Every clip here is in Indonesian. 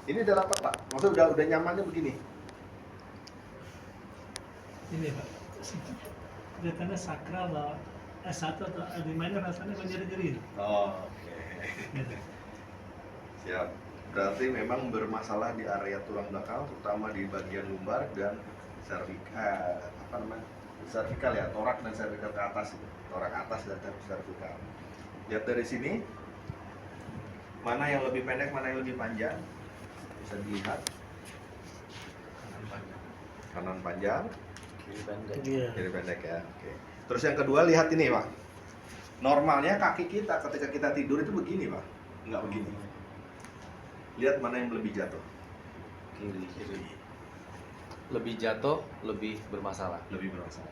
Ini udah rapat Pak, maksudnya udah nyamannya begini. Ini Pak, kelihatannya sakral bahwa S1 atau L5 ini rasanya menjadi-jadi. Oh, oke. Gitu. Siap. Berarti memang bermasalah di area tulang belakang, terutama di bagian lumbar dan servikal, servikal ya, torak dan servikal ke atas, torak atas dan servikal. Lihat dari sini, mana yang lebih pendek, mana yang lebih panjang, bisa dilihat. Kanan panjang, Iya. kiri pendek ya. Oke. Terus yang kedua lihat ini Pak. Normalnya kaki kita ketika kita tidur itu begini Pak, nggak begini. Lihat mana yang lebih jatuh. Kiri. Lebih jatuh, lebih bermasalah. Lebih bermasalah.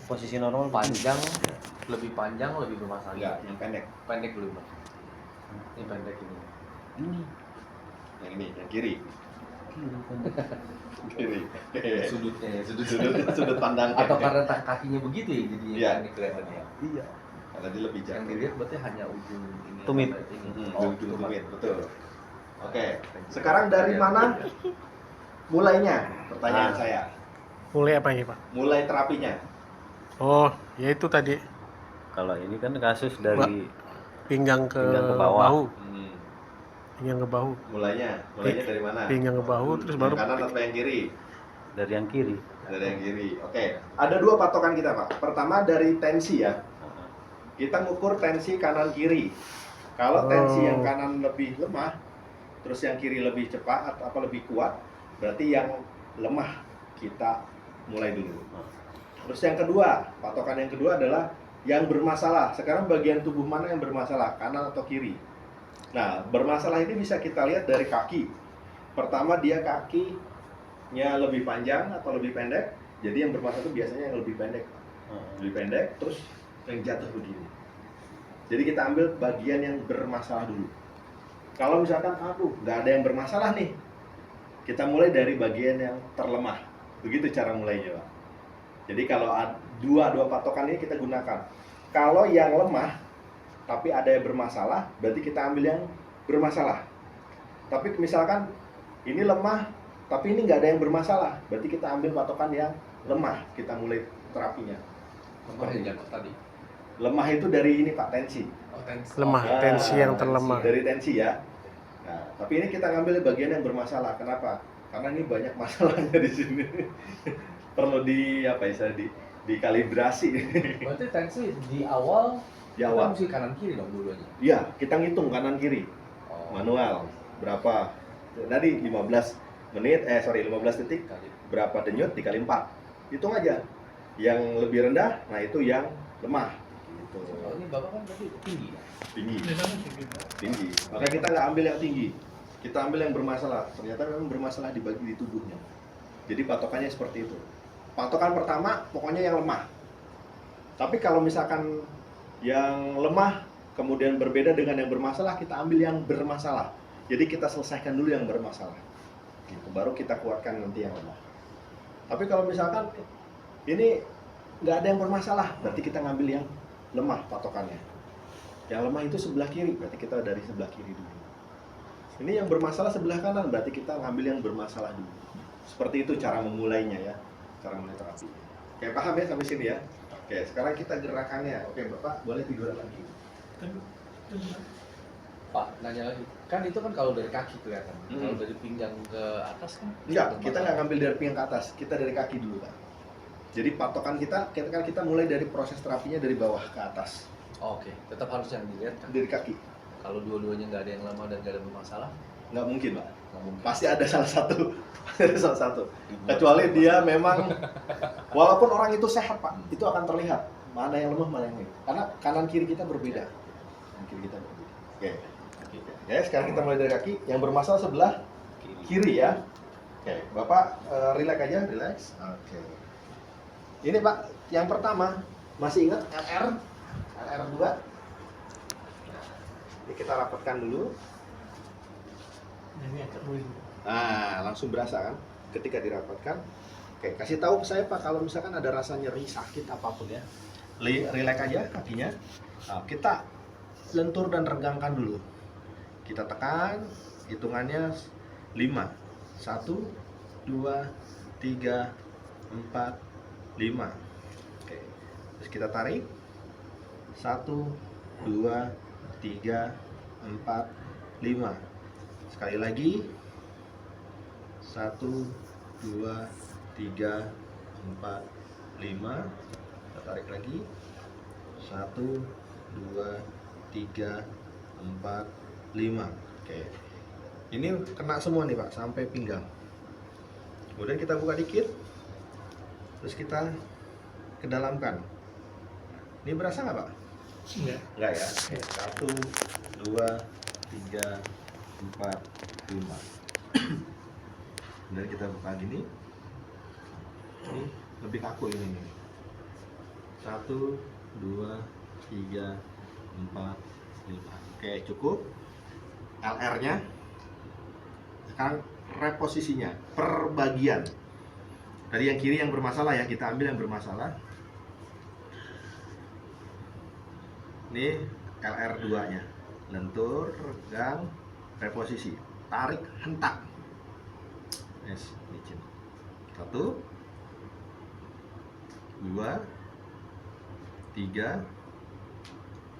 Posisi normal Panjang, lebih panjang, lebih bermasalah. Enggak, yang pendek. Pendek belum. Ini pendek ini. ini Yang ini, yang kiri. Kiri. Sudutnya ya, Sudut pandang. Atau karena kakinya begitu ya jadi Iya. ini kelihatannya. iya. Karena dia lebih Yang jatuh. dilihat berarti hanya ujung ini. Tumit. Ini. Ujung tumit, betul. Oke. Sekarang dari mana mulainya? Pertanyaan Nah. saya. Mulai apa ini Pak? Mulai terapinya. Oh, ya itu tadi Kalau ini kan kasus dari pinggang ke Pinggang ke bawah. bahu, Hmm. pinggang ke bahu, Mulainya dari mana? pinggang ke bahu, terus baru Yang kanan atau yang kiri? dari yang kiri. Dari yang kiri. Oke. Ada dua patokan kita Pak. Pertama dari tensi ya. Kita ngukur tensi kanan kiri. Kalau tensi Oh. yang kanan lebih lemah, terus yang kiri lebih cepat atau lebih kuat, berarti yang lemah kita mulai dulu. Terus yang kedua, patokan yang kedua adalah yang bermasalah. Sekarang bagian tubuh mana yang bermasalah, kanan atau kiri? Nah, bermasalah ini bisa kita lihat dari kaki. Pertama dia kakinya lebih panjang atau lebih pendek. Jadi yang bermasalah itu biasanya yang lebih pendek. Lebih pendek, terus yang jatuh begini. Jadi kita ambil bagian yang bermasalah dulu. Kalau misalkan, aduh, nggak ada yang bermasalah nih, kita mulai dari bagian yang terlemah. Begitu cara mulainya, Pak. Jadi kalau dua patokan ini kita gunakan. Kalau yang lemah, tapi ada yang bermasalah, berarti kita ambil yang bermasalah. Tapi misalkan ini lemah, tapi ini nggak ada yang bermasalah, berarti kita ambil patokan yang lemah. Kita mulai terapinya. Lemah yang jatuh tadi. Lemah itu dari ini Pak, tensi. Oh, tensi. lemah, Nah, tensi yang terlemah. Dari tensi ya. Nah, tapi ini kita ngambil bagian yang bermasalah. Kenapa? Karena ini banyak masalahnya di sini. Perlu dikalibrasi. Berarti tensi di awal Di awal. kita mesti kanan kiri dong dulunya. Iya, kita ngitung kanan kiri. Oh. Manual. Berapa? Tadi 15 detik. Kali. Berapa denyut dikali 4. Hitung aja. Yang lebih rendah, nah itu yang lemah. Gitu. Oh, ini bapak kan tadi tinggi. Tinggi. Ini kan tinggi Pak. Tinggi. Maka kita nggak ambil yang tinggi. Kita ambil yang bermasalah. Ternyata memang bermasalah di tubuhnya. Jadi patokannya seperti itu. Patokan pertama pokoknya yang lemah. Tapi kalau misalkan yang lemah kemudian berbeda dengan yang bermasalah, kita ambil yang bermasalah. Jadi kita selesaikan dulu yang bermasalah. Gitu. Baru kita kuatkan nanti yang lemah. Tapi kalau misalkan ini nggak ada yang bermasalah, berarti kita ngambil yang lemah patokannya. Yang lemah itu sebelah kiri, berarti kita dari sebelah kiri dulu. Ini yang bermasalah sebelah kanan, berarti kita ngambil yang bermasalah dulu. Seperti itu cara memulainya ya, cara mulai terapi. Oke, paham ya sampai sini ya? Oke, sekarang kita gerakannya. Oke, Bapak boleh tiduran lagi. Pak, nanya lagi. Kan itu kan kalau dari kaki kelihatan. Hmm. Kalau dari pinggang ke atas kan? Enggak, kita nggak ngambil dari pinggang ke atas, kita dari kaki dulu Pak. Jadi patokan kita mulai dari proses terapinya dari bawah ke atas, Oh, oke, tetap harus yang dilihat kan. dari kaki. Kalau dua-duanya nggak ada yang lama dan nggak ada bermasalah, Nggak mungkin Pak. nggak mungkin. Pasti ada salah satu, pasti ada salah satu. Kecuali dia memang, walaupun orang itu sehat Pak, itu akan terlihat mana yang lemah, mana yang ini. Karena kanan kiri kita berbeda. Kanan kiri kita berbeda. Oke. Ya, sekarang kita mulai dari kaki. Yang bermasalah sebelah kiri ya. Oke, Bapak relax aja, relax. Oke. Ini Pak, yang pertama masih ingat LR2? Ini kita rapatkan dulu. Ini agak ruin. Nah, langsung berasa kan ketika dirapatkan. Oke, kasih tahu ke saya Pak kalau misalkan ada rasa nyeri, sakit apapun ya. Relax aja kakinya. Nah, kita lentur dan regangkan dulu. Kita tekan hitungannya 5. 1, 2, 3, 4, 5. Oke. Terus kita tarik. 1, 2, 3, 4, 5. Sekali lagi. 1, 2, 3, 4, 5. Kita tarik lagi. 1, 2, 3, 4, 5. Oke. Ini kena semua nih Pak, sampai pinggang. Kemudian kita buka dikit. Terus kita kedalamkan. Ini berasa nggak Pak? Enggak. Enggak ya. Oke. 1, 2, 3, 4, 5. Kemudian kita buka gini. Ini lebih kaku ini nih. 1, 2, 3, 4, 5. Oke, cukup. LR-nya. Sekarang reposisinya per bagian. Tadi yang kiri yang bermasalah ya, kita ambil yang bermasalah. Ini LR2-nya. Lentur, regang, reposisi. Tarik, hentak. Yes, licin. 1, 2, 3,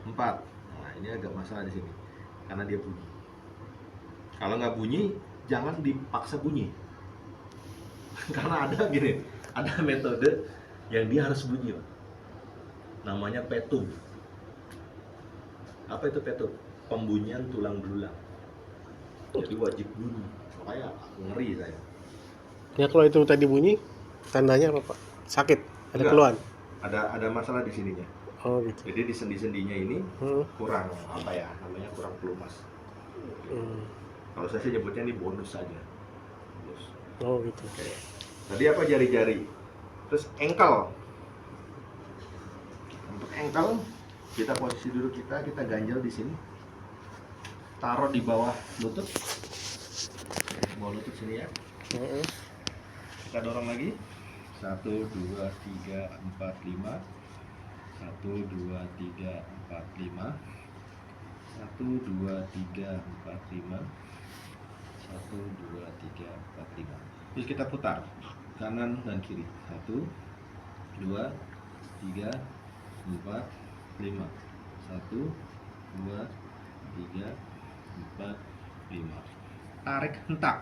4. Nah, ini agak masalah di sini karena dia bunyi. Kalau nggak bunyi, jangan dipaksa bunyi. Karena ada gini, ada metode yang dia harus bunyi, Pak. Namanya petum. Apa itu petum? Pembunyian tulang belulang. Jadi wajib bunyi. Makanya ngeri saya. Ya kalau itu tadi bunyi, tandanya apa Pak? Sakit? Ada Enggak. keluhan? Ada masalah di sininya. Oh gitu. Jadi di sendi-sendinya ini Hmm. kurang apa ya? Namanya kurang pelumas. Hmm. Kalau saya sih nyebutnya ini bonus saja. Bonus. Oh gitu. Oke. Tadi apa jari-jari? Terus engkel. Untuk engkel, kita posisi duduk kita ganjel di sini. Taruh di bawah lutut. Bawah lutut sini ya. Heeh. Kita dorong lagi. 1, 2, 3, 4, 5. 1, 2, 3, 4, 5. 1, 2, 3, 4, 5. 1, 2, 3, 4, 5. Terus kita putar kanan dan kiri. 1, 2, 3, 4, 5. 1, 2, 3, 4, 5. Tarik hentak.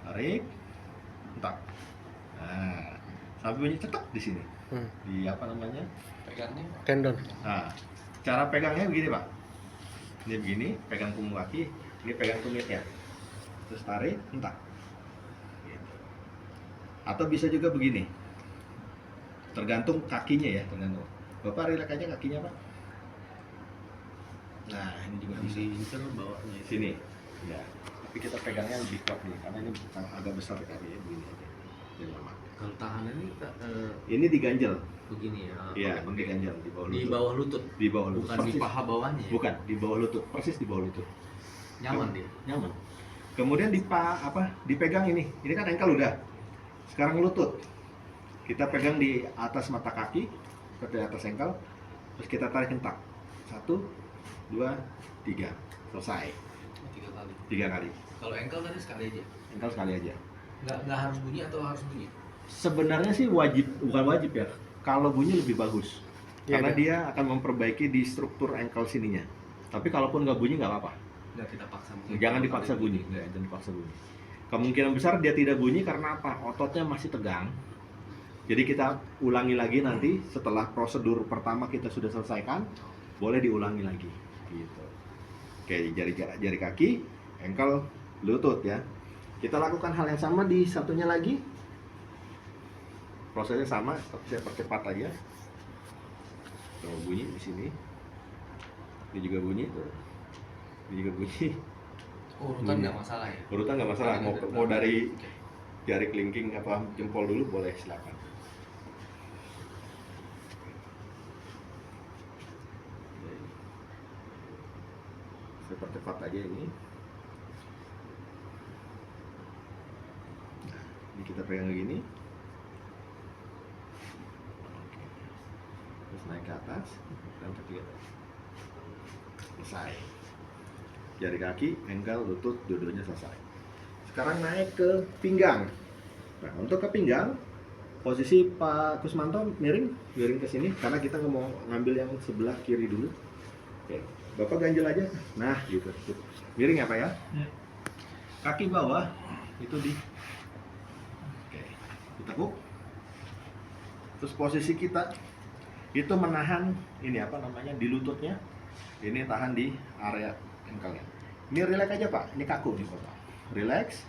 Tarik hentak. Nah, sampai bunyi cetok di sini. Di apa namanya? Pegangnya. Tendon. Nah, cara pegangnya begini Pak. Ini begini, pegang punggung kaki, ini pegang tumitnya. Terus tarik, hentak. Gitu. Atau bisa juga begini. Tergantung kakinya ya, tergantung. Bapak relax aja kakinya Pak. Nah, ini juga bisa. Diincer bawahnya. Sini. Ya. Tapi kita pegangnya lebih kuat nih, karena ini agak besar kakinya begini aja. Biar lama. Kalau tahanan ini Ini diganjel. begini ya. Iya, ini diganjel di bawah Di lutut. bawah lutut. Di bawah lutut. Bukan di Persis. paha bawahnya. ya? Bukan, di bawah lutut, persis di bawah lutut. Nyaman dia. Nyaman. Kemudian dipegang ini kan ankle udah. Sekarang lutut. Kita pegang di atas mata kaki, di atas ankle, terus kita tarik hentak. 1, 2, 3, selesai. 3 kali. 3 kali. Kalau ankle tadi sekali aja. Ankle sekali aja. Nggak harus bunyi atau harus bunyi? Sebenarnya sih bukan wajib ya. Kalau bunyi lebih bagus, Iya, karena kan? dia akan memperbaiki di struktur ankle sininya. Tapi kalaupun nggak bunyi nggak apa-apa. Nggak kita paksa. Jangan dipaksa bunyi, jangan dipaksa bunyi. Kemungkinan besar dia tidak bunyi karena apa? Ototnya masih tegang. Jadi kita ulangi lagi nanti setelah prosedur pertama kita sudah selesaikan, boleh diulangi lagi. Gitu. Oke, jari kaki, ankle, lutut ya. Kita lakukan hal yang sama di satunya lagi. Prosesnya sama, tapi saya percepat aja. Tuh bunyi di sini. Ini juga bunyi tuh. Ini juga bunyi. Urutan nggak masalah ya? Urutan nggak masalah. Mau dari jari kelingking apa jempol dulu boleh, silakan. Saya percepat aja ini. Nah, ini kita pegang begini. Oke. Terus naik ke atas, dan ketiga selesai. Jari kaki, ankle, lutut, dua-duanya selesai. Sekarang naik ke pinggang. Nah, untuk ke pinggang, posisi Pak Kusmanto miring ke sini karena kita nggak mau ngambil yang sebelah kiri dulu. Oke, Bapak ganjel aja. Nah, gitu. Miring ya Pak ya? Ya. Kaki bawah itu di oke, ditekuk. Terus posisi kita itu menahan ini apa namanya di lututnya. Ini tahan di area ankle-nya. Ini relax aja Pak, ini kaku nih Bapak. Relax.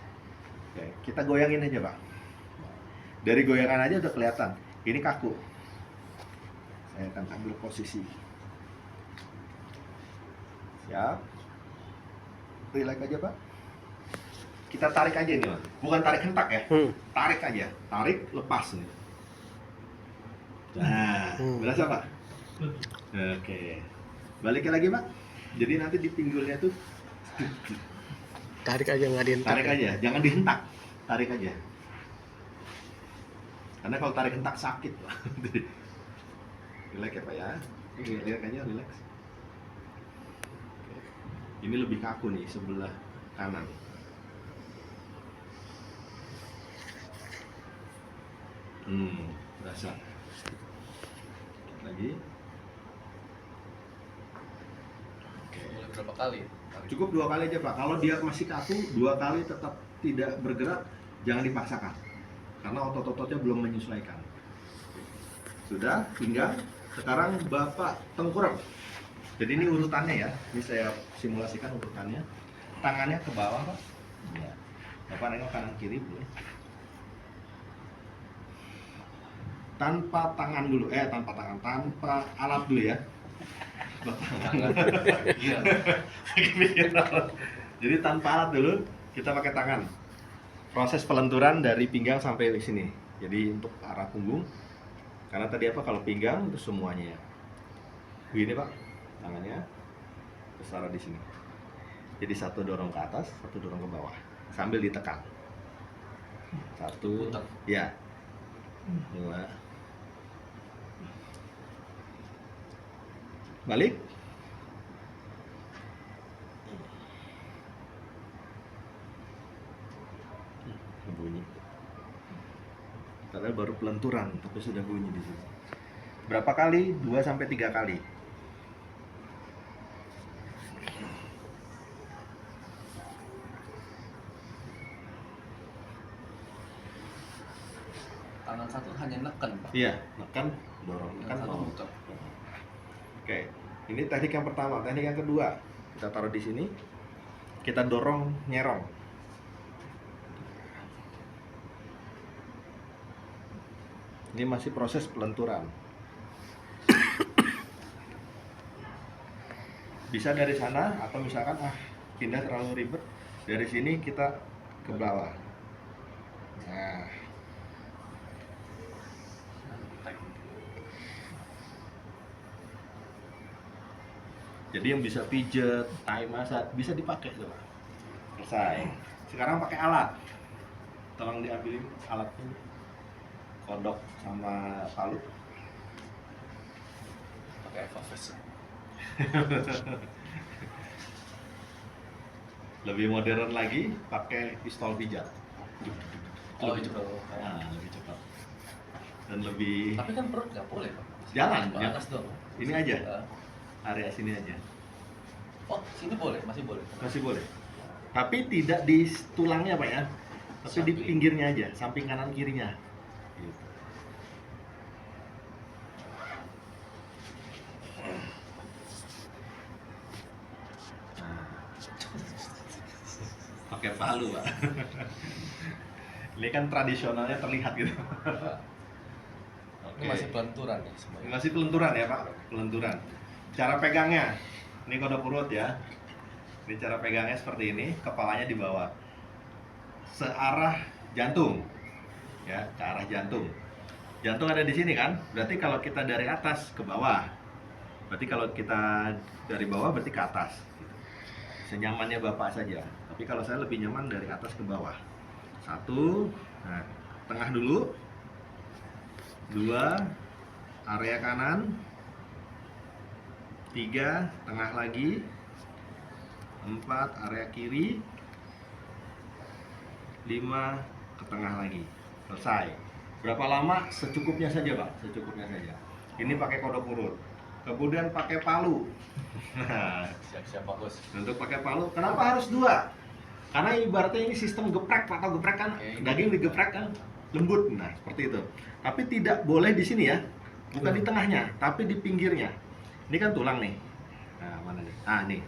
Oke, kita goyangin aja Pak. Dari goyangan aja udah kelihatan, ini kaku. Saya akan ambil posisi. Siap. Relax aja Pak. Kita tarik aja ini Pak. Bukan tarik hentak ya. Tarik aja. Tarik, lepas nih. Nah, berasa Pak? Oke. Balikin lagi Pak. Jadi nanti di pinggulnya tuh Tarik aja, nggak dihentak. tarik aja, jangan dihentak. Tarik aja. Karena kalau tarik hentak sakit Pak. Relax ya Pak ya. Relax aja, relax. Oke. Ini lebih kaku nih sebelah kanan. Berasa. Lagi. Oke. Boleh berapa kali? Cukup 2 kali aja Pak. Kalau dia masih kaku, 2 kali tetap tidak bergerak, jangan dipaksakan. Karena otot-ototnya belum menyesuaikan. Sudah, pinggang. Sekarang Bapak tengkurap. Jadi ini urutannya ya. Ini saya simulasikan urutannya. Tangannya ke bawah Pak. Ya. Bapak nengok kanan kiri boleh. Tanpa tangan dulu, tanpa alat dulu ya. Iya. Jadi tanpa alat dulu, kita pakai tangan. Proses pelenturan dari pinggang sampai di sini. Jadi untuk arah punggung. Karena tadi apa kalau pinggang itu semuanya. Begini Pak, tangannya terus taruh di sini. Jadi satu dorong ke atas, satu dorong ke bawah, sambil ditekan. Satu, Putar. ya. 2. Balik. Bunyi. Padahal baru pelenturan, tapi sudah bunyi di sini. Berapa kali? 2 sampai 3 kali. Tangan satu hanya neken, Pak. Iya, nekan, dorong, Yang nekan, satu dorong. muter. Oke, ini teknik yang pertama. Teknik yang kedua, kita taruh di sini. Kita dorong, nyerong. Ini masih proses pelenturan. Bisa dari sana atau misalkan pindah terlalu ribet, dari sini kita ke bawah. Nah, jadi yang bisa pijet, Thai massage bisa dipakai tuh. Selesai. Sekarang pakai alat. Tolong diambilin alatnya. Kodok sama palu. Pakai Evofest. Lebih modern lagi pakai pistol pijat. Oh, itu bro. Nah, lebih cepat. Dan lebih Tapi kan perut nggak boleh, Pak. Jangan, Ke jangan. atas dong. Ini aja. Area sini aja. Oh, sini boleh, masih boleh. Masih boleh. Tapi tidak di tulangnya Pak ya. Tapi di Samping. pinggirnya aja, samping kanan kirinya. Gitu. Pakai palu Pak. Ini kan tradisionalnya terlihat gitu. Ini masih pelenturan ya semuanya. Masih pelenturan ya Pak, pelenturan. Cara pegangnya, ini kodok urut ya. Ini cara pegangnya seperti ini, kepalanya di bawah, searah jantung, ya, ke arah jantung. Jantung ada di sini kan, berarti kalau kita dari atas ke bawah, berarti kalau kita dari bawah berarti ke atas. Senyamannya Bapak saja. Tapi kalau saya lebih nyaman dari atas ke bawah. 1, nah, tengah dulu. 2, area kanan. 3, tengah lagi. 4 area kiri, 5 ke tengah lagi. Selesai. Berapa lama? Secukupnya saja, Pak. Secukupnya saja. Ini pakai kodok urut. Kemudian pakai palu. Siap-siap Pak Bos. Untuk pakai palu, kenapa harus 2? Karena ibaratnya ini sistem geprek, Pak. Atau geprek kan, Oke. daging digeprek kan lembut. Nah, seperti itu. Tapi tidak boleh di sini ya. Bukan di tengahnya, tapi di pinggirnya. Ini kan tulang nih. Nah, mana nih? Ah, nih.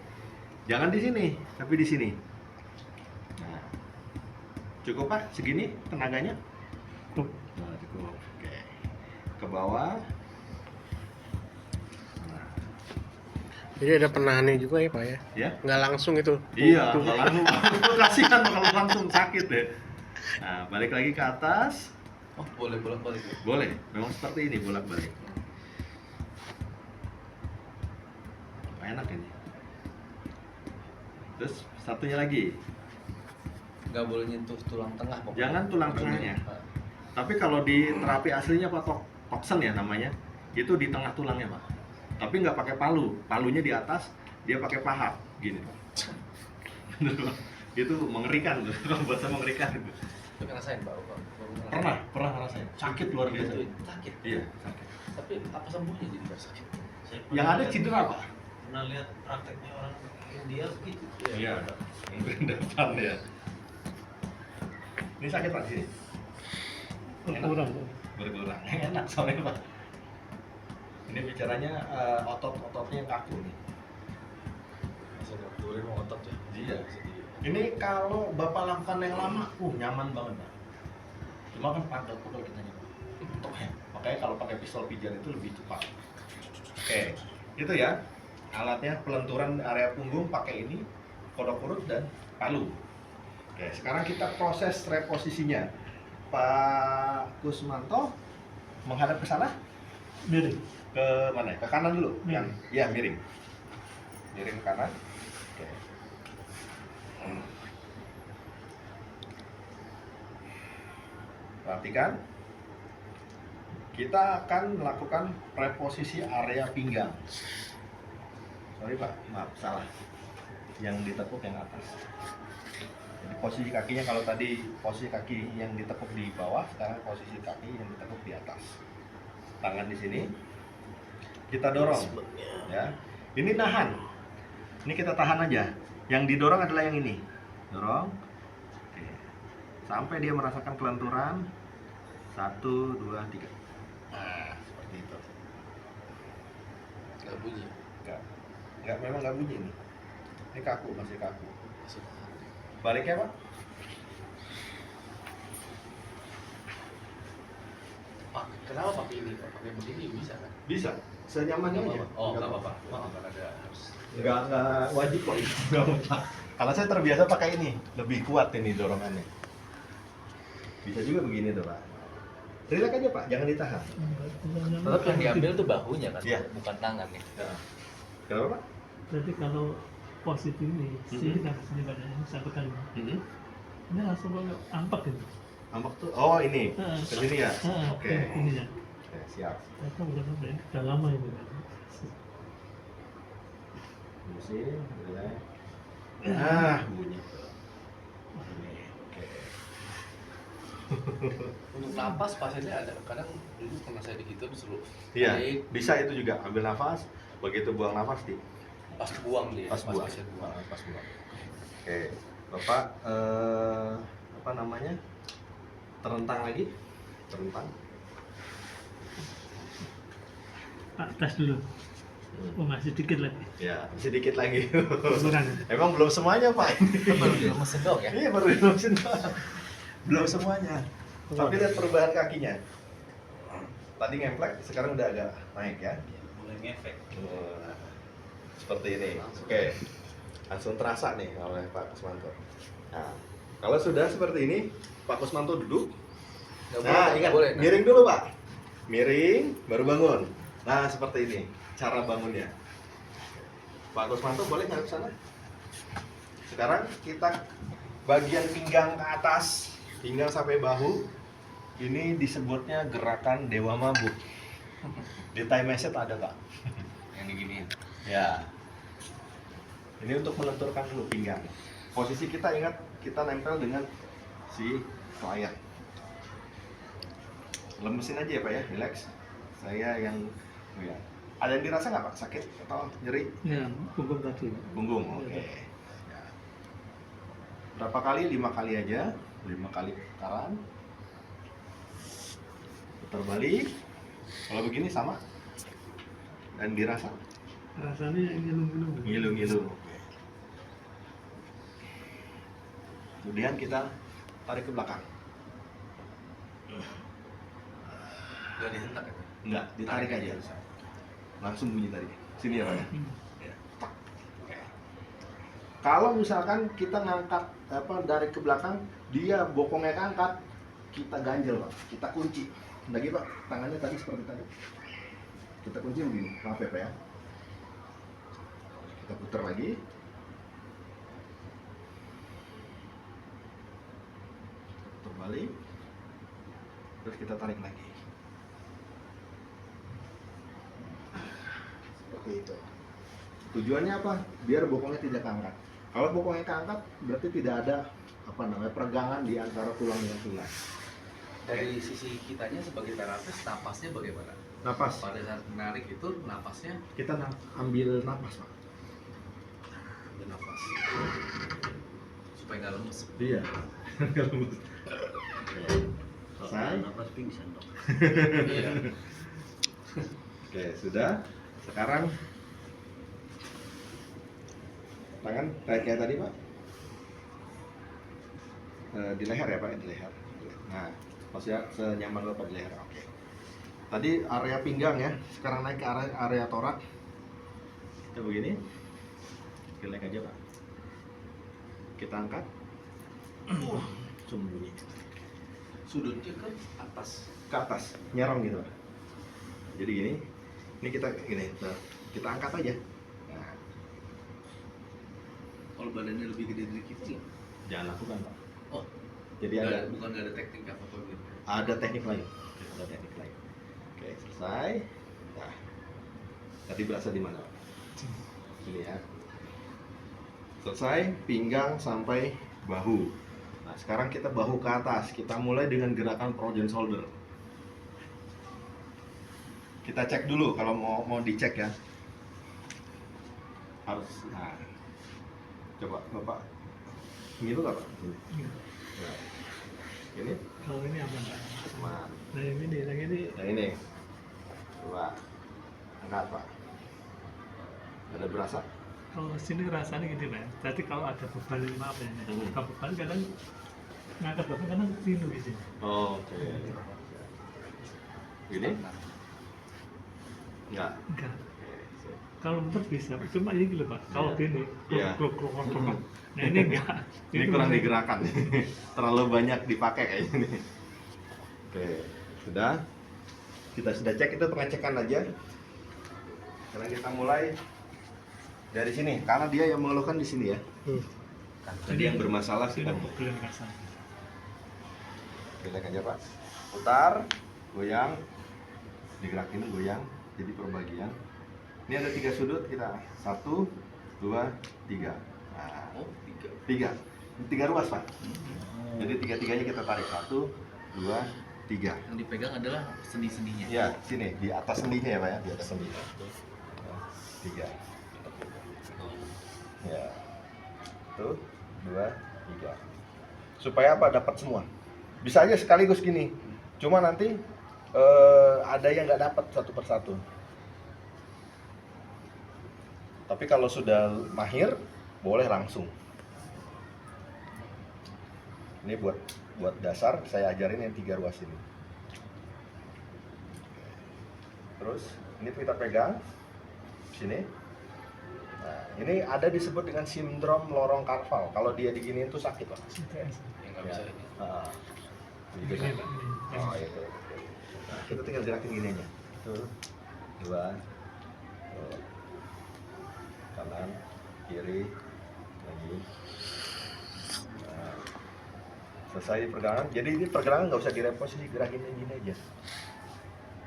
Jangan di sini, tapi di sini. Nah. Cukup, Pak? Segini tenaganya? Tuh. Nah, cukup. Oke. Ke bawah. Nah, Jadi ada penahannya juga ya Pak ya? ya. Nggak langsung itu. Iya, Tuh. kalau langsung kasihan kalau langsung sakit deh. Nah, balik lagi ke atas. Oh, boleh bolak-balik. Boleh, memang seperti ini bolak-balik. Enak ini. Terus satunya lagi. Nggak boleh nyentuh tulang tengah pokoknya. Jangan tulang tengahnya. Tapi kalau di terapi aslinya Pak Toksen ya namanya, itu di tengah tulangnya Pak. Tapi nggak pakai palu, palunya di atas, dia pakai paha, gini Pak. Itu mengerikan tuh, buat saya mengerikan itu. Itu ngerasain Pak? Baru ngerasain. Pernah ngerasain, sakit luar biasa. Itu sakit. Iya, sakit. Tapi apa sembuhnya jadi nggak sakit? Yang ada cedera Pak. Pernah lihat prakteknya orang India begitu. Iya, mungkin depan ya. Ini sakit Pak sini. Kurang. Berkurang. Enak soalnya Pak. Ini bicaranya otot-ototnya yang kaku nih. Masih ada waktu mau otot ya? Iya. Ini kalau Bapak lakukan yang lama, nyaman banget Pak. Cuma kan pagel-pagel kitanya Pak. Untuknya. Makanya kalau pakai pistol pijat itu lebih cepat. Oke, itu ya. Alatnya pelenturan area punggung pakai ini, kodok urut dan palu. Oke, sekarang kita proses reposisinya. Pak Kusmanto menghadap ke sana, Miring. ke mana? Ke kanan dulu. Miring. Ya, miring. Miring ke kanan. Oke. Perhatikan. Kita akan melakukan reposisi area pinggang. Sorry Pak, maaf salah. Yang ditekuk yang atas. Jadi posisi kakinya kalau tadi posisi kaki yang ditekuk di bawah, sekarang posisi kaki yang ditekuk di atas. Tangan di sini. Kita dorong. Ya. Ini nahan. Ini kita tahan aja. Yang didorong adalah yang ini. Dorong. Oke. Sampai dia merasakan kelenturan. 1, 2, 3. Nah, seperti itu. Nggak bunyi. Enggak, memang nggak bunyi nih. Ini kaku, masih kaku. Baliknya Pak. Pak, kenapa pakai ini? Pak? Pakai begini bisa kan? Bisa. Senyamannya Nggak aja. apa-apa. Oh, nggak apa-apa. Maaf. Bukan ada harus. Nggak wajib kok ini. Nggak apa-apa. Kalau saya terbiasa pakai ini, lebih kuat ini dorongannya. Bisa juga begini tuh Pak. Relax aja Pak, jangan ditahan. Tetap yang diambil tuh bahunya kan, Iya. bukan tangan ya. Kenapa Pak? Berarti kalau positif ini, sini kan sini badannya satu kali. Ini langsung kalau ampak gitu. Ambak tuh, oh ini, Heeh. ke sini ya? Oke. Ini ya. Oke, siap. Ternyata udah lama ini. Musim, relax. Nah, bunyi. Oke. Untuk napas pasiennya ada, kadang dulu pernah saya dihitung disuruh Iya, tarik, bisa itu juga. Ambil nafas, begitu buang nafas di pas buang dia, pas buang. pasien buang. Pas buang. Oke, Bapak apa namanya? Terentang lagi. Terentang. Pak, tes dulu. Oh, masih dikit lagi. Ya, sedikit lagi. Kurang. Emang belum semuanya, Pak. Baru di mesin dong ya. Iya, baru dilurusin, Pak. Belum semuanya. Tapi lihat perubahan kakinya. Tadi ngemplek, sekarang udah agak naik ya. Mulai ngefek. Nah, seperti ini. Oke. Langsung terasa nih oleh Pak Kusmanto. Nah, kalau sudah seperti ini, Pak Kusmanto duduk. Nggak Nah, boleh, ingat, boleh. miring dulu, Pak. Miring, baru bangun. Nah, seperti ini cara bangunnya. Pak Kusmanto boleh nggak ke sana? Sekarang kita bagian pinggang ke atas, pinggang sampai bahu. Ini disebutnya gerakan Dewa Mabuk. Di Thai Method ada, Pak. Yang diginiin. Ya. Ini untuk melenturkan dulu pinggang. Posisi kita ingat, kita nempel dengan si klien. Lemesin aja ya Pak ya, relax. Saya yang ya. Ada yang dirasa nggak Pak? Sakit atau nyeri? Ya, punggung tadi. Punggung, oke. Ya. Berapa kali? 5 kali aja. 5 kali putaran. Putar balik. Kalau begini sama. Dan dirasa? Rasanya ngilu-ngilu. Ngilu-ngilu. Oke. Kemudian kita tarik ke belakang. Gak dihentak ya? Enggak, ditarik aja. Langsung bunyi tadi. Sini ya Pak ya. Ya. Oke. Kalau misalkan kita ngangkat dari ke belakang, dia bokongnya keangkat, kita ganjel Pak, kita kunci. Lagi Pak, tangannya tadi seperti tadi. Kita kunci begini, maaf ya Pak ya. Kita putar lagi. Putar balik. Terus kita tarik lagi. Seperti itu. Tujuannya apa? Biar bokongnya tidak keangkat. Kalau bokongnya keangkat, berarti tidak ada peregangan di antara tulang dengan tulang. Dari sisi kitanya sebagai terapis, napasnya bagaimana? Napas. Pada saat menarik itu, napasnya Kita ambil napas Pak. ambil napas supaya nggak lemes. Iya. Selesai. Napas pingsan dok. Iya. Oke, sudah. Sekarang tangan kayak tadi Pak. Di leher ya Pak, di leher. Nah, maksudnya senyaman Bapak di leher. Oke. Tadi area pinggang ya, sekarang naik ke area torak. Kita begini. Relax aja Pak. Kita angkat. Sembunyi. Sudutnya ke atas. Ke atas, nyerong gitu Pak. Jadi gini. Ini kita gini, nah, kita angkat aja. Nah, Kalau badannya lebih gede dari kita nggak? jangan lakukan Pak. Oh, Jadi ada bukan nggak ada teknik apa gitu. ada teknik lain. Ada teknik lain. Oke, selesai. Nah, tadi berasa di mana Pak? Sini ya. Selesai, pinggang sampai bahu. Nah, sekarang kita bahu ke atas. Kita mulai dengan gerakan frozen shoulder. Kita cek dulu kalau mau dicek ya. Harus. Nah, coba Bapak. Ngilu nggak Pak? Ini. Nah, ini Kalau ini aman. aman. Nah yang ini. Yang ini. Coba angkat Pak. Ada berasa? Kalau sini rasanya gitu Pak. Jadi kalau ada beban ini maaf ya. Kalau beban kadang ngangkat beban kadang ngilu gitu. Oke. Gini? Enggak. Enggak. Oke, sip. Kalau muter bisa, cuma ini gitu Pak. Kalau Iya. gini, Iya. kluk. Nah ini enggak. Ini kurang digerakkan. Terlalu banyak dipakai kayaknya nih. Oke, sudah. Kita sudah cek, itu pengecekan aja. Sekarang kita mulai dari sini, karena dia yang mengeluhkan di sini ya. Jadi yang bermasalah Ini kita pegel rasanya. relax aja Pak. Putar, goyang, digerakin goyang, jadi perbagian. Ini ada 3 sudut kita, 1, 2, 3. Nah, Oh, tiga. 3 ruas Pak. Jadi 3-3-nya kita tarik, 1, 2, 3. Yang dipegang adalah sendi-sendinya. Ya, sini di atas sendinya ya Pak ya, di atas sendi. 3. Ya. 1, 2, 3. Supaya apa? Dapat semua. Bisa aja sekaligus gini. Cuma nanti ada yang nggak dapat satu persatu. Tapi kalau sudah mahir, boleh langsung. Ini buat dasar, saya ajarin yang 3 ruas ini. Terus, ini kita pegang sini. Nah, ini ada disebut dengan sindrom lorong karpal. Kalau dia diginiin tuh sakit Pak. CTS. Yang nggak bisa ini. Nah, gitu Ini kan. Pak. Ini. Oh itu. Nah, kita tinggal gerakin gini aja. 1, 2, kanan, kiri, lagi. Nah, selesai pergelangan. Jadi ini pergelangan nggak usah direposisi, gerakin gini aja.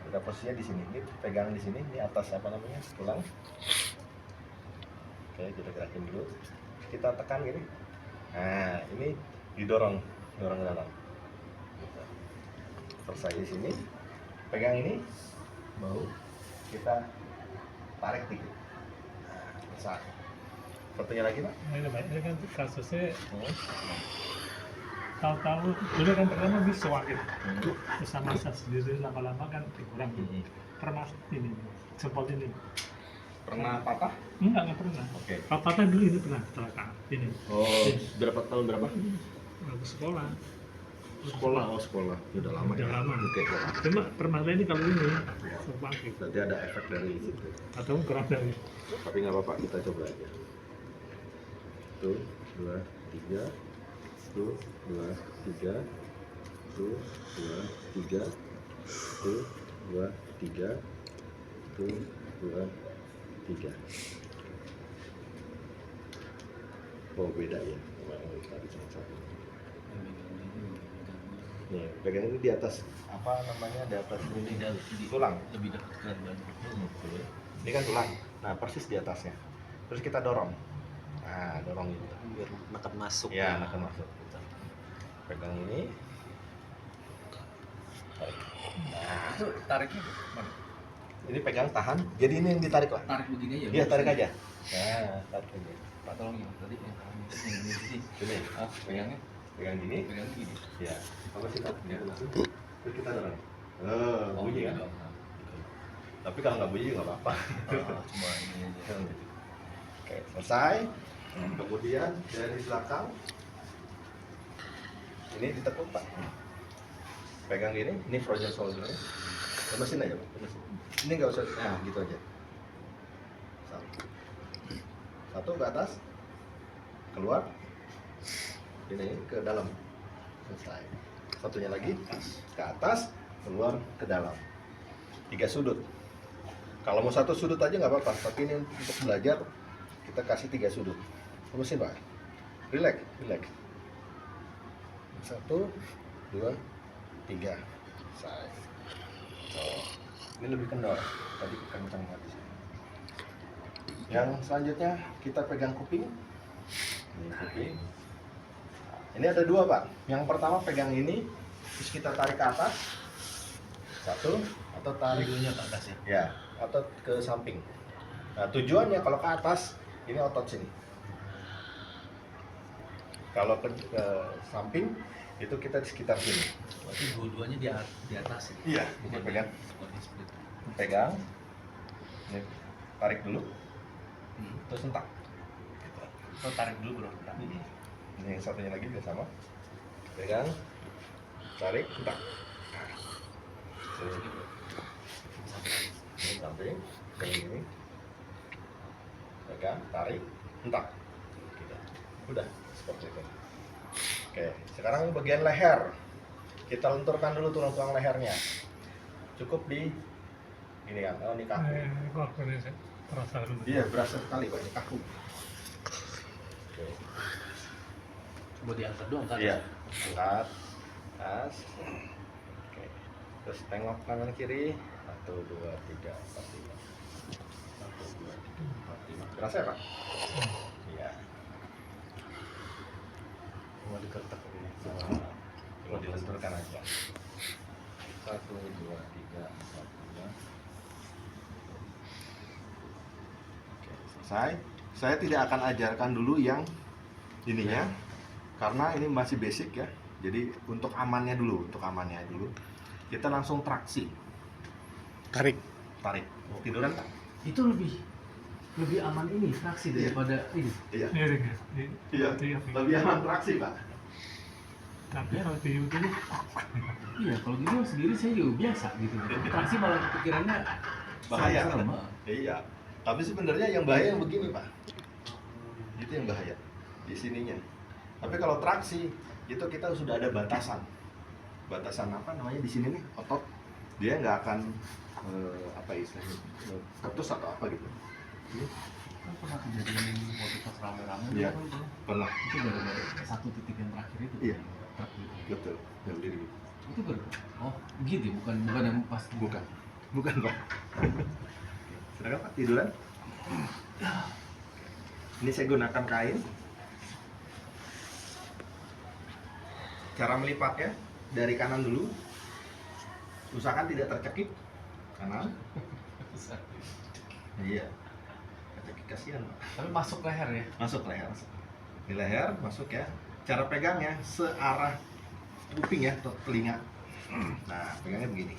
Kita posisinya di sini. Ini pegangan di sini. Ini atas apa namanya? Tulang. Oke, kita gerakin dulu. Kita tekan gini. Nah, ini didorong, dorong ke dalam. Gitu. Selesai di sini. Pegang ini, bahu. Kita tarik dikit. Nah, selesai. Satunya lagi, Pak. Nah, ini kan kasusnya Hmm. tahu-tahu dulu kan pertama bisa gitu. Hmm. Terus sama saya sendiri lama-lama kan kurang. Hmm. Pernah ini jempol ini. Pernah patah? Enggak pernah. Oke. Kalau patah dulu ini pernah kecelakaan. Ini. Oh, berapa tahun berapa? Waktu sekolah. Sekolah, oh sekolah. Udah lama. Udah ya? lama. Oke. Cuma permasalahan ini kalau ini sepakai. Berarti ada efek dari situ. Atau kurang dari. Tapi nggak apa-apa, kita coba aja. Tuh, 2, 3. Tuh, 2, 3. Tuh, 2, 3. Tuh, 2, 3. Tuh, 2, 3. Oh, beda ya. Memang tadi sama satu. Nih, pegang ini di atas apa namanya? Di atas ini tulang. lebih dekat ke badan. Betul. Ini kan tulang. Nah, persis di atasnya. Terus kita dorong. Nah, dorong gitu. Biar makan masuk. Ya, akan masuk. Pegang ini. Tarik. Nah, Itu tariknya mana? ini pegang tahan. Jadi ini yang ditarik, Pak. Tarik begini aja. Iya, tarik aja. Nah, tarik aja. Pak tolong ya tadi yang tangan ini sini. Sini. Ah, pegangnya, Pegang gini. pegang gini. Ya. Apa sih, Pak? Ya. Terus kita dorong. Bunyi kan? enggak. Tapi kalau nggak bunyi nggak apa-apa. Cuma ini aja. Oke, selesai. Kemudian dari belakang ini ditekuk, Pak. Pegang gini, ini frozen shoulder. Lemesin aja, Pak. Lemesin. Ini nggak usah, nah gitu aja. Satu ke atas, keluar. Ini ke dalam. Selesai. Satunya lagi ke atas, keluar ke dalam. 3 sudut. Kalau mau 1 sudut aja nggak apa-apa, tapi ini untuk belajar kita kasih 3 sudut. Lemesin, Pak. Relax, relax. 1, 2, 3. Selesai. Oh, ini lebih kendor. Tadi kencang banget. Yang selanjutnya kita pegang kuping. Ini kuping. Ini ada 2, Pak. Yang pertama pegang ini, terus kita tarik ke atas. 1, atau tarik Tariknya ke atas ya. ya, atau ke samping. Nah, tujuannya kalau ke atas, ini otot sini. Kalau ke samping, itu kita di sekitar sini. Berarti dua-duanya di atas ya. Iya, Bukan ini pegang. seperti split. Pegang. Ini, tarik dulu, Hmm. terus sentak. Oh, tarik dulu bro. Bentar. Ini yang satunya lagi juga sama. Pegang, tarik, sentak. Terus Sini, bro. ini samping, kayak gini. Pegang, tarik, hentak. Gitu. Udah, seperti itu. Oke, sekarang bagian leher. Kita lenturkan dulu tulang-tulang lehernya. Cukup di ini kan, oh ini kaku. Kok ini terasa dulu. Iya, berasa sekali Pak, ini kaku. Oke. Coba diangkat doang kan? Iya, angkat, tas. Oke. Terus tengok kanan kiri. 1, 2, 3, 4, 5. 1, 2, 3, 4, 5. Berasa ya, Pak? Iya. Mau diketek ini. Mau dilenturkan aja. 1, 2, 3, 4, 5. Oke, selesai. Saya tidak akan ajarkan dulu yang ininya, karena ini masih basic ya. Jadi untuk amannya dulu, kita langsung traksi, Tarik. tarik, tiduran tak? Itu lebih aman ini traksi daripada ini. Iya, Iya, lebih aman traksi Pak. Tapi kalau di YouTube Iya, kalau gitu sendiri saya juga biasa gitu. Traksi malah pikirannya Bahaya. serem, Iya, tapi sebenarnya yang bahaya yang begini Pak, itu yang bahaya di sininya. Tapi kalau traksi itu kita sudah ada batasan apa namanya di sini nih, otot dia nggak akan apa istilahnya, putus atau apa gitu. Ini Kan pernah kejadian waktu pas rame-rame Iya. itu kan, pernah, itu gara-gara satu titik yang terakhir itu. Iya. Truk gitu. betul, yang berdiri. Itu oh gitu ya? bukan yang pas Bukan Pak. Silakan Pak, tiduran. Ini saya gunakan kain. Cara melipatnya dari kanan dulu. Usahakan tidak tercekik kanan. Iya. Tercekik kasihan, Pak. Tapi masuk leher ya. Masuk leher. Di leher masuk ya. Cara pegangnya searah kuping ya, telinga. Nah, pegangnya begini.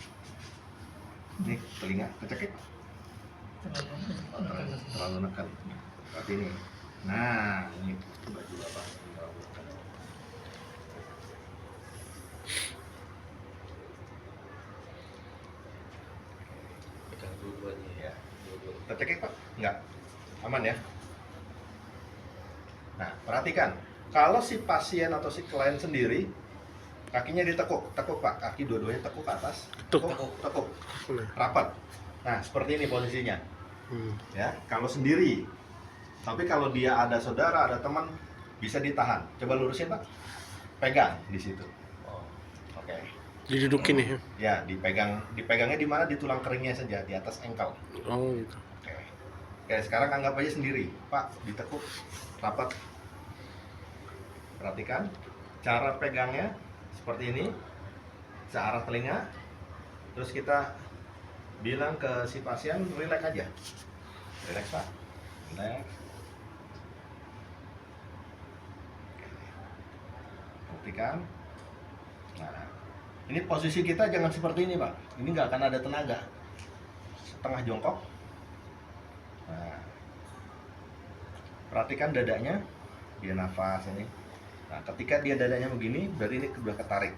Ini telinga kecekik. Terlalu nekat. Seperti ini. Nah, ini baju Bapak. Pegang dua-duanya Ya. Tercekik, Pak? Enggak. Aman ya? Nah, perhatikan. Kalau si pasien atau si klien sendiri kakinya ditekuk, tekuk Pak, kaki dua-duanya tekuk ke atas, tekuk, Nah. rapat. Nah, seperti ini posisinya. Hmm. Ya, kalau sendiri. Tapi kalau dia ada saudara, ada teman, bisa ditahan. Coba lurusin Pak. Pegang di situ. Oh. Oke. Didudukin ya. Ya, dipegangnya di mana? Di tulang keringnya saja, di atas engkel. Oh gitu. Oke. Oke, sekarang anggap aja sendiri. Pak, ditekuk rapat. Perhatikan cara pegangnya seperti ini. Searah telinga. Terus kita bilang ke si pasien, relax aja. Relax, Pak. Relax. Perhatikan. Nah, ini posisi kita jangan seperti ini, Pak. Ini nggak akan ada tenaga. Setengah jongkok. Nah, perhatikan dadanya, dia nafas ini. Nah, ketika dia dadanya begini, berarti ini sudah ketarik.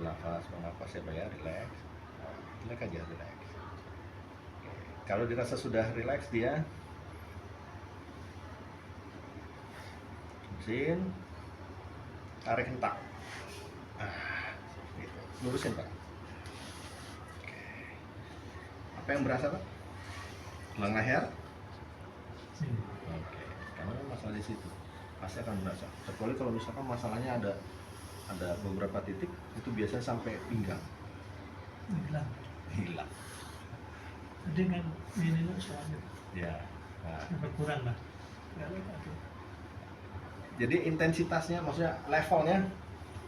Nafas ya Pak ya, relax. Nah, relax aja, relax. Oke. Kalau dirasa sudah relax dia, lurusin, tarik hentak. Gitu. Lurusin Pak. Oke. Apa yang berasa Pak? Tulang leher? Oke. Karena masalah di situ pasti akan berasa. Kecuali kalau misalkan masalahnya ada beberapa titik, itu biasanya sampai pinggang hilang. Jadi kan ini soalnya Ya. Nah, berkurang lah. Ya, aduh. jadi intensitasnya, maksudnya levelnya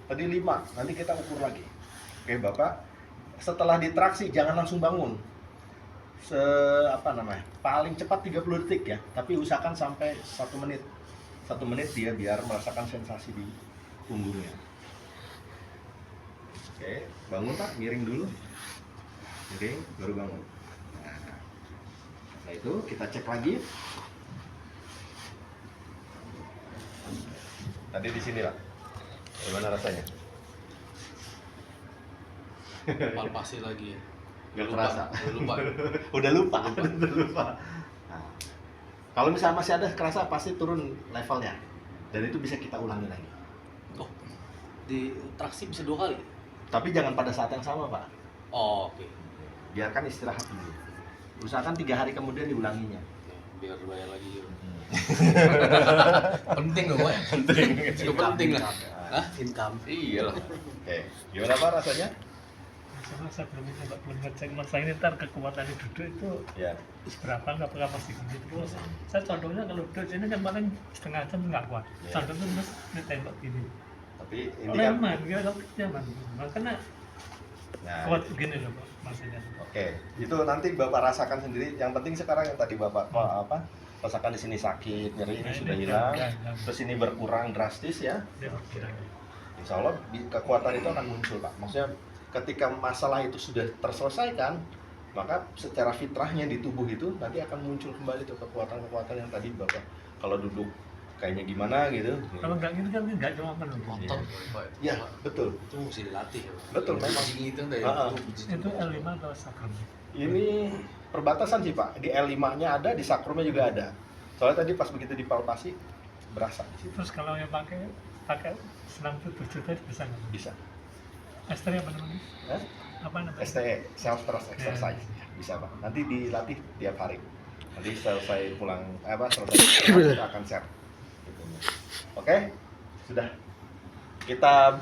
tadi 5, nanti kita ukur lagi. Oke Bapak, setelah ditraksi jangan langsung bangun. Paling cepat 30 detik ya, tapi usahakan sampai 1 menit. 1 menit dia biar merasakan sensasi di punggungnya. Oke, bangun Pak, miring dulu. Miring, baru bangun. Nah, setelah itu kita cek lagi. Tadi di sini Pak, gimana rasanya? Palpasi lagi. Nggak terasa. Udah lupa. Udah lupa. Nah, kalau misalnya masih ada kerasa, pasti turun levelnya. Dan itu bisa kita ulangi lagi. Oh, di traksi bisa 2 kali. Tapi jangan pada saat yang sama Pak. Oh, oke. Biarkan istirahat dulu. Usahakan 3 hari kemudian diulanginya. Biar bayar lagi. Penting loh, Pak. Penting. Itu penting lah. Hah? Income. Iyalah. Oke, gimana Pak rasanya? Sama saya belum coba belum ngecek masa ini ntar kekuatan di duduk itu Ya. berapa nggak apakah masih gitu. Saya contohnya kalau duduk ini kan paling setengah jam nggak kuat. Ya. Contohnya terus ditembak gini. Tapi ini kan. Nyaman, kira nyaman. Makanya Nah, kuat gini loh Pak maksudnya. oke, itu nanti Bapak rasakan sendiri. Yang penting sekarang yang tadi Bapak rasakan di sini sakit, nyeri ini Nah, sudah ini hilang. ya. Terus ini berkurang drastis ya. Ya, kira. Insya Allah kekuatan itu akan muncul Pak. Maksudnya ketika masalah itu sudah terselesaikan, maka secara fitrahnya di tubuh itu nanti akan muncul kembali tuh kekuatan-kekuatan yang tadi Bapak kalau duduk kayaknya gimana gitu. Kalau nggak gitu kan nggak cuma kan loh. Motor. Ya, betul. Itu mesti dilatih. Betul, memang. Biji itu dari Ah, ah. Itu L5 atau sakram? Ini perbatasan sih Pak. Di L5-nya ada, di sakrumnya juga ada. Soalnya tadi pas begitu dipalpasi berasa di situ. Terus kalau yang pakai selang tujuh tadi bisa nggak? Bisa. ST apa namanya? Hah? Apa namanya? STE, self trust exercise. Bisa Pak. Nanti dilatih tiap hari. Nanti selesai pulang selesai kita akan share. Gitu. Oke? Sudah. Kita break.